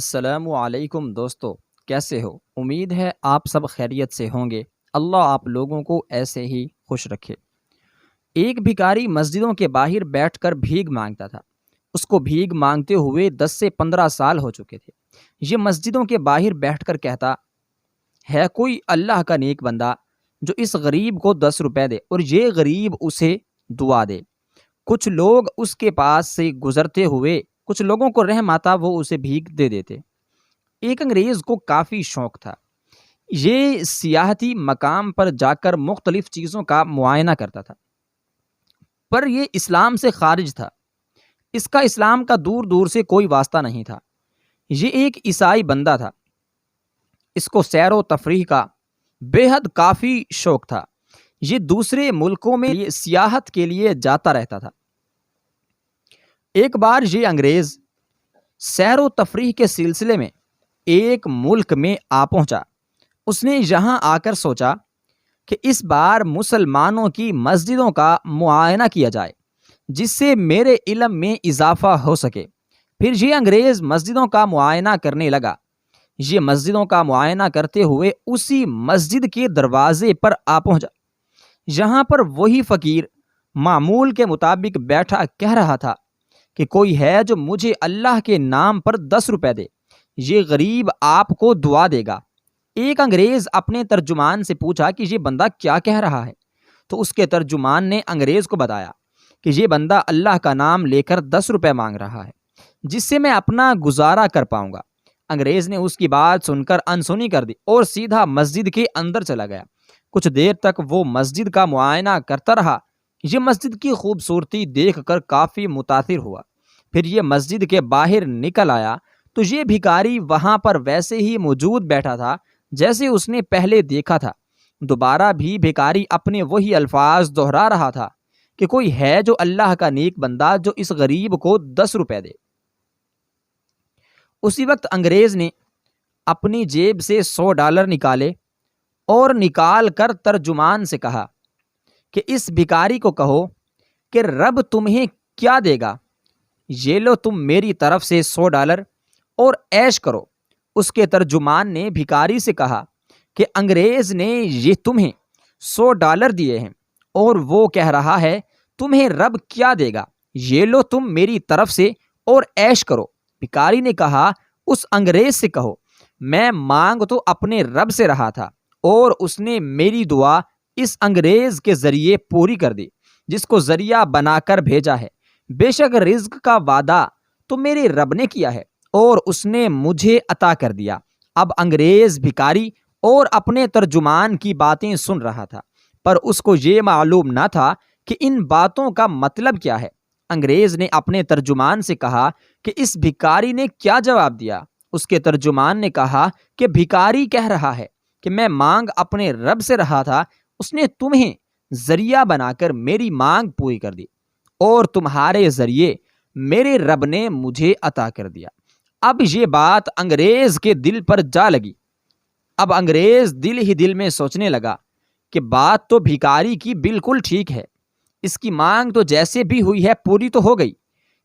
السلام علیکم دوستو، کیسے ہو؟ امید ہے آپ سب خیریت سے ہوں گے۔ اللہ آپ لوگوں کو ایسے ہی خوش رکھے۔ ایک بھکاری مسجدوں کے باہر بیٹھ کر بھیک مانگتا تھا۔ اس کو بھیک مانگتے ہوئے 10 سے 15 سال ہو چکے تھے۔ یہ مسجدوں کے باہر بیٹھ کر کہتا ہے، کوئی اللہ کا نیک بندہ جو اس غریب کو 10 روپے دے اور یہ غریب اسے دعا دے۔ کچھ لوگ اس کے پاس سے گزرتے ہوئے کچھ لوگوں کو رحم آتا، وہ اسے بھیک دے دیتے۔ ایک انگریز کو کافی شوق تھا۔ یہ سیاحتی مقام پر جا کر مختلف چیزوں کا معائنہ کرتا تھا، پر یہ اسلام سے خارج تھا۔ اس کا اسلام کا دور دور سے کوئی واسطہ نہیں تھا۔ یہ ایک عیسائی بندہ تھا۔ اس کو سیر و تفریح کا بے حد کافی شوق تھا۔ یہ دوسرے ملکوں میں سیاحت کے لیے جاتا رہتا تھا۔ ایک بار یہ انگریز سیر و تفریح کے سلسلے میں ایک ملک میں آ پہنچا۔ اس نے یہاں آ کر سوچا کہ اس بار مسلمانوں کی مسجدوں کا معائنہ کیا جائے، جس سے میرے علم میں اضافہ ہو سکے۔ پھر یہ انگریز مسجدوں کا معائنہ کرنے لگا۔ یہ مسجدوں کا معائنہ کرتے ہوئے اسی مسجد کے دروازے پر آ پہنچا۔ یہاں پر وہی فقیر معمول کے مطابق بیٹھا کہہ رہا تھا کہ کوئی ہے جو مجھے اللہ کے نام پر 10 روپے دے، یہ غریب آپ کو دعا دے گا۔ ایک انگریز اپنے ترجمان سے پوچھا کہ یہ بندہ کیا کہہ رہا ہے، تو اس کے ترجمان نے انگریز کو بتایا کہ یہ بندہ اللہ کا نام لے کر 10 روپے مانگ رہا ہے، جس سے میں اپنا گزارا کر پاؤں گا۔ انگریز نے اس کی بات سن کر انسنی کر دی اور سیدھا مسجد کے اندر چلا گیا۔ کچھ دیر تک وہ مسجد کا معائنہ کرتا رہا۔ یہ مسجد کی خوبصورتی دیکھ کر کافی متاثر ہوا۔ پھر یہ مسجد کے باہر نکل آیا تو یہ بھکاری وہاں پر ویسے ہی موجود بیٹھا تھا جیسے اس نے پہلے دیکھا تھا۔ دوبارہ بھی بھکاری اپنے وہی الفاظ دہرا رہا تھا کہ کوئی ہے جو اللہ کا نیک بندہ جو اس غریب کو 10 روپے دے۔ اسی وقت انگریز نے اپنی جیب سے $100 نکالے اور نکال کر ترجمان سے کہا کہ اس بھکاری کو کہو کہ رب تمہیں کیا دے گا، یہ لو تم میری طرف سے $100 اور عیش کرو۔ اس کے ترجمان نے بھکاری سے کہا کہ انگریز نے یہ تمہیں $100 دیے ہیں اور وہ کہہ رہا ہے تمہیں رب کیا دے گا، یہ لو تم میری طرف سے اور عیش کرو۔ بھکاری نے کہا اس انگریز سے کہو میں مانگ تو اپنے رب سے رہا تھا اور اس نے میری دعا اس انگریز کے ذریعے پوری کر دی جس کو ذریعہ بنا کر بھیجا ہے۔ بے شک رزق کا وعدہ تو میرے رب نے کیا ہے اور اس نے مجھے عطا کر دیا۔ اب انگریز بھکاری اور اپنے ترجمان کی باتیں سن رہا تھا، پر اس کو یہ معلوم نہ تھا کہ ان باتوں کا مطلب کیا ہے۔ انگریز نے اپنے ترجمان سے کہا کہ اس بھکاری نے کیا جواب دیا۔ اس کے ترجمان نے کہا کہ بھکاری کہہ رہا ہے کہ میں مانگ اپنے رب سے رہا تھا، اس نے تمہیں ذریعہ بنا کر میری مانگ پوری کر دی اور تمہارے ذریعے میرے رب نے مجھے عطا کر دیا۔ اب یہ بات انگریز کے دل پر جا لگی۔ اب انگریز دل ہی دل میں سوچنے لگا کہ بات تو بھکاری کی بالکل ٹھیک ہے، اس کی مانگ تو جیسے بھی ہوئی ہے پوری تو ہو گئی۔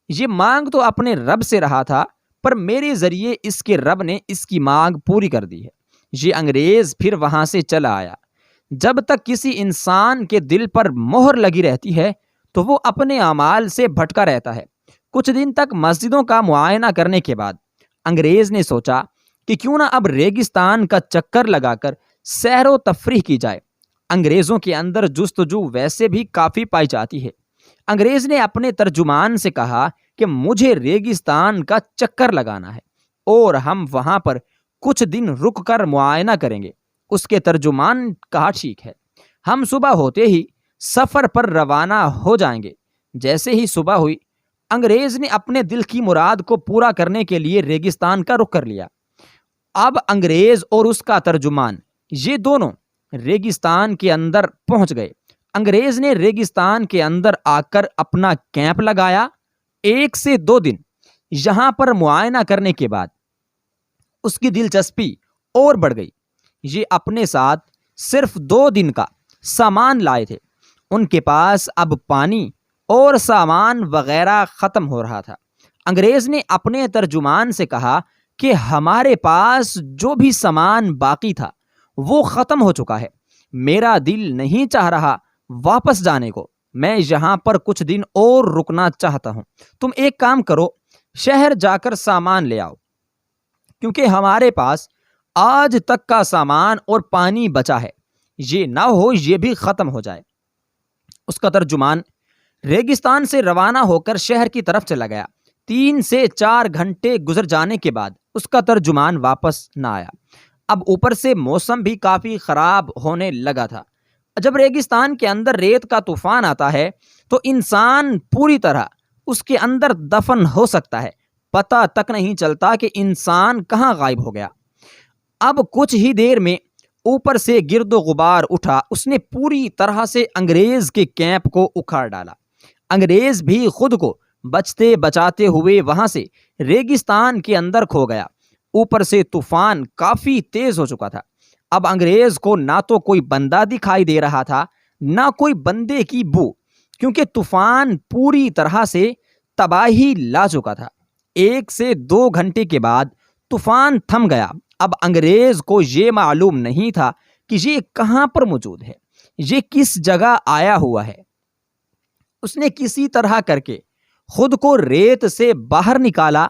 یہ مانگ تو اپنے رب سے رہا تھا، پر میرے ذریعے اس کے رب نے اس کی مانگ پوری کر دی ہے۔ یہ انگریز پھر وہاں سے چلا آیا۔ جب تک کسی انسان کے دل پر مہر لگی رہتی ہے تو وہ اپنے اعمال سے بھٹکا رہتا ہے۔ کچھ دن تک مسجدوں کا معائنہ کرنے کے بعد انگریز نے سوچا کہ کیوں نہ اب ریگستان کا چکر لگا کر سیر و تفریح کی جائے۔ انگریزوں کے اندر جستجو ویسے بھی کافی پائی جاتی ہے۔ انگریز نے اپنے ترجمان سے کہا کہ مجھے ریگستان کا چکر لگانا ہے اور ہم وہاں پر کچھ دن رک کر معائنہ کریں گے۔ اس کے ترجمان کہا ٹھیک ہے، ہم صبح ہوتے ہی سفر پر روانہ ہو جائیں گے۔ جیسے ہی صبح ہوئی، انگریز نے اپنے دل کی مراد کو پورا کرنے کے لیے ریگستان کا رخ کر لیا۔ اب انگریز اور اس کا ترجمان یہ دونوں ریگستان کے اندر پہنچ گئے۔ انگریز نے ریگستان کے اندر آ کر اپنا کیمپ لگایا۔ 1 سے 2 دن یہاں پر معائنہ کرنے کے بعد اس کی دلچسپی اور بڑھ گئی۔ یہ اپنے ساتھ صرف 2 دن کا سامان لائے تھے۔ ان کے پاس اب پانی اور سامان وغیرہ ختم ہو رہا تھا۔ انگریز نے اپنے ترجمان سے کہا کہ ہمارے پاس جو بھی سامان باقی تھا وہ ختم ہو چکا ہے، میرا دل نہیں چاہ رہا واپس جانے کو، میں یہاں پر کچھ دن اور رکنا چاہتا ہوں۔ تم ایک کام کرو، شہر جا کر سامان لے آؤ، کیونکہ ہمارے پاس آج تک کا سامان اور پانی بچا ہے، یہ نہ ہو یہ بھی ختم ہو جائے۔ اس کا ترجمان ریگستان سے روانہ ہو کر شہر کی طرف چلا گیا۔ 3 سے 4 گھنٹے گزر جانے کے بعد اس کا ترجمان واپس نہ آیا۔ اب اوپر سے موسم بھی کافی خراب ہونے لگا تھا۔ جب ریگستان کے اندر ریت کا طوفان آتا ہے تو انسان پوری طرح اس کے اندر دفن ہو سکتا ہے، پتہ تک نہیں چلتا کہ انسان کہاں غائب ہو گیا۔ اب کچھ ہی دیر میں اوپر سے گرد و غبار اٹھا، اس نے پوری طرح سے انگریز کے کیمپ کو اکھاڑ ڈالا۔ انگریز بھی خود کو بچتے بچاتے ہوئے وہاں سے ریگستان کے اندر کھو گیا۔ اوپر سے طوفان کافی تیز ہو چکا تھا۔ اب انگریز کو نہ تو کوئی بندہ دکھائی دے رہا تھا، نہ کوئی بندے کی بو، کیونکہ طوفان پوری طرح سے تباہی لا چکا تھا۔ 1 سے 2 گھنٹے کے بعد طوفان تھم گیا۔ اب انگریز کو یہ معلوم نہیں تھا کہ یہ کہاں پر موجود ہے، یہ کس جگہ آیا ہوا ہے۔ اس نے کسی طرح کر کے خود کو ریت سے باہر نکالا،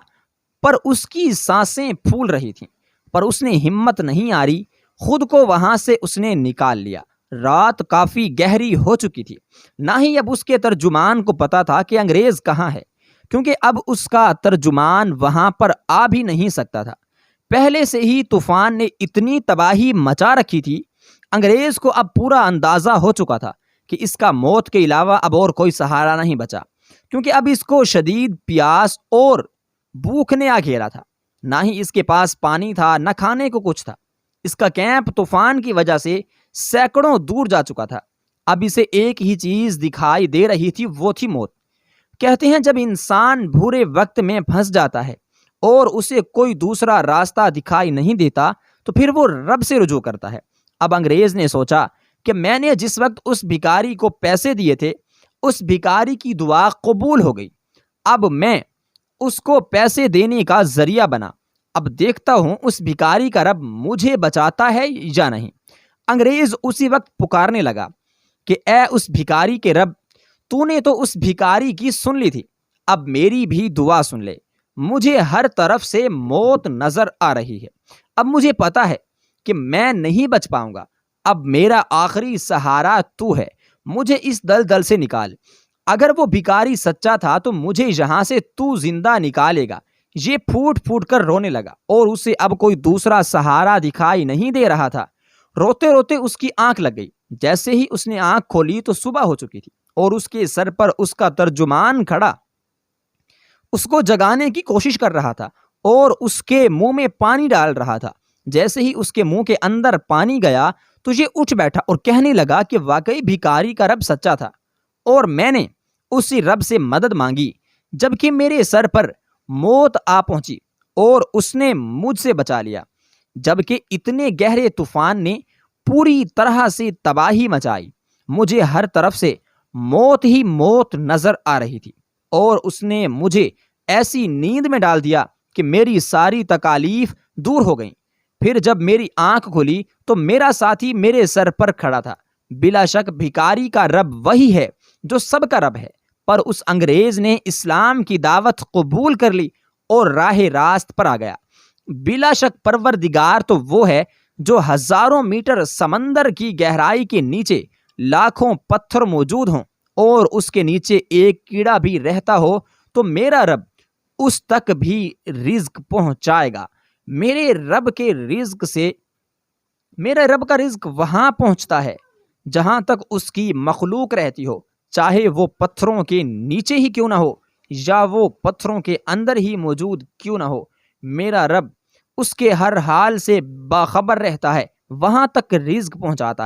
پر اس کی سانسیں پھول رہی تھیں، پر اس نے ہمت نہیں آری، خود کو وہاں سے اس نے نکال لیا۔ رات کافی گہری ہو چکی تھی، نہ ہی اب اس کے ترجمان کو پتا تھا کہ انگریز کہاں ہے، کیونکہ اب اس کا ترجمان وہاں پر آ بھی نہیں سکتا تھا۔ پہلے سے ہی طوفان نے اتنی تباہی مچا رکھی تھی، انگریز کو اب پورا اندازہ ہو چکا تھا کہ اس کا موت کے علاوہ اب اور کوئی سہارا نہیں بچا، کیونکہ اب اس کو شدید پیاس اور بھوک نے آ گھیرا تھا۔ نہ ہی اس کے پاس پانی تھا، نہ کھانے کو کچھ تھا۔ اس کا کیمپ طوفان کی وجہ سے سینکڑوں دور جا چکا تھا۔ اب اسے ایک ہی چیز دکھائی دے رہی تھی، وہ تھی موت۔ کہتے ہیں جب انسان برے وقت میں پھنس جاتا ہے اور اسے کوئی دوسرا راستہ دکھائی نہیں دیتا تو پھر وہ رب سے رجوع کرتا ہے۔ اب انگریز نے سوچا کہ میں نے جس وقت اس بھکاری کو پیسے دیے تھے، اس بھکاری کی دعا قبول ہو گئی، اب میں اس کو پیسے دینے کا ذریعہ بنا، اب دیکھتا ہوں اس بھکاری کا رب مجھے بچاتا ہے یا نہیں۔ انگریز اسی وقت پکارنے لگا کہ اے اس بھکاری کے رب، تو نے تو اس بھکاری کی سن لی تھی، اب میری بھی دعا سن لے۔ مجھے ہر طرف سے موت نظر آ رہی ہے، اب مجھے پتا ہے کہ میں نہیں بچ پاؤں گا، اب میرا آخری سہارا تو ہے، مجھے اس دلدل سے نکال۔ اگر وہ بھکاری سچا تھا تو مجھے یہاں سے تو زندہ نکالے گا۔ یہ پھوٹ پھوٹ کر رونے لگا اور اسے اب کوئی دوسرا سہارا دکھائی نہیں دے رہا تھا۔ روتے روتے اس کی آنکھ لگ گئی۔ جیسے ہی اس نے آنکھ کھولی تو صبح ہو چکی تھی اور اس کے سر پر اس کا ترجمان کھڑا اس کو جگانے کی کوشش کر رہا تھا اور اس کے منہ میں پانی ڈال رہا تھا۔ جیسے ہی اس کے منہ کے اندر پانی گیا تو یہ اٹھ بیٹھا اور کہنے لگا کہ واقعی بھکاری کا رب سچا تھا اور میں نے اسی رب سے مدد مانگی، جبکہ میرے سر پر موت آ پہنچی اور اس نے مجھ سے بچا لیا، جبکہ اتنے گہرے طوفان نے پوری طرح سے تباہی مچائی۔ مجھے ہر طرف سے موت ہی موت نظر آ رہی تھی اور اس نے مجھے ایسی نیند میں ڈال دیا کہ میری ساری تکالیف دور ہو گئیں۔ پھر جب میری آنکھ کھلی تو میرا ساتھی میرے سر پر کھڑا تھا۔ بلا شک بھکاری کا رب وہی ہے جو سب کا رب ہے، پر اس انگریز نے اسلام کی دعوت قبول کر لی اور راہ راست پر آ گیا۔ بلا شک پروردگار تو وہ ہے جو ہزاروں میٹر سمندر کی گہرائی کے نیچے لاکھوں پتھر موجود ہوں اور اس کے نیچے ایک کیڑا بھی رہتا ہو تو میرا رب اس تک بھی رزق پہنچائے گا۔ میرے رب کا رزق وہاں پہنچتا ہے جہاں تک اس کی مخلوق رہتی ہو، چاہے وہ پتھروں کے نیچے ہی کیوں نہ ہو یا وہ پتھروں کے اندر ہی موجود کیوں نہ ہو۔ میرا رب اس کے ہر حال سے باخبر رہتا ہے، وہاں تک رزق پہنچاتا ہے۔